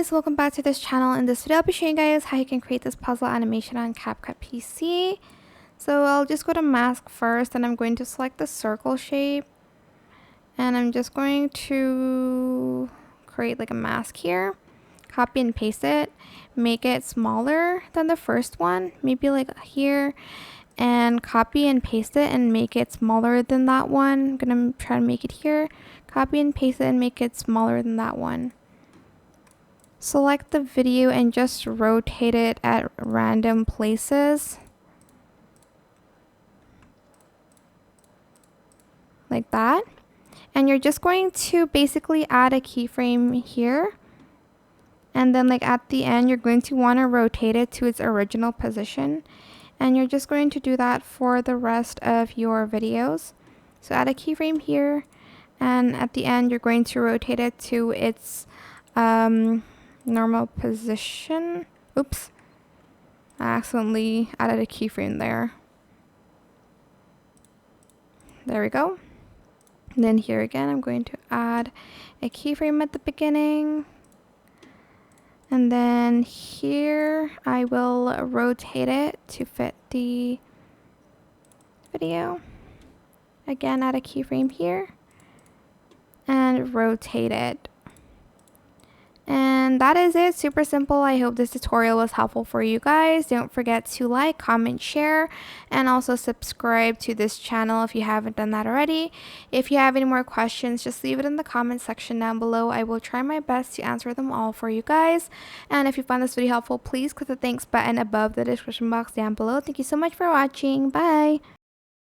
guys, welcome back to this channel. In this video I'll be showing you guys how you can create this puzzle animation on CapCut PC. So I'll just go to mask first and I'm going to select the circle shape and I'm just going to create like a mask here, copy and paste it, make it smaller than the first one, maybe like here, and copy and paste it and make it smaller than that one. I'm gonna try to make it here, copy and paste it and make it smaller than that one. Select the video and just rotate it at random places. Like that. And you're just going to basically add a keyframe here. And then like at the end, you're going to want to rotate it to its original position. And you're just going to do that for the rest of your videos. So add a keyframe here. And at the end, you're going to rotate it to its normal position. Oops, I accidentally added a keyframe there. There we go. And then here again, I'm going to add a keyframe at the beginning. And then here, I will rotate it to fit the video. Again, add a keyframe here and rotate it. And that is it. Super simple. I hope this tutorial was helpful for you guys. Don't forget to like, comment, share, and also subscribe to this channel if you haven't done that already. If you have any more questions, just leave it in the comment section down below. I will try my best to answer them all for you guys. And if you found this video helpful, please click the thanks button above the description box down below. Thank you so much for watching. Bye!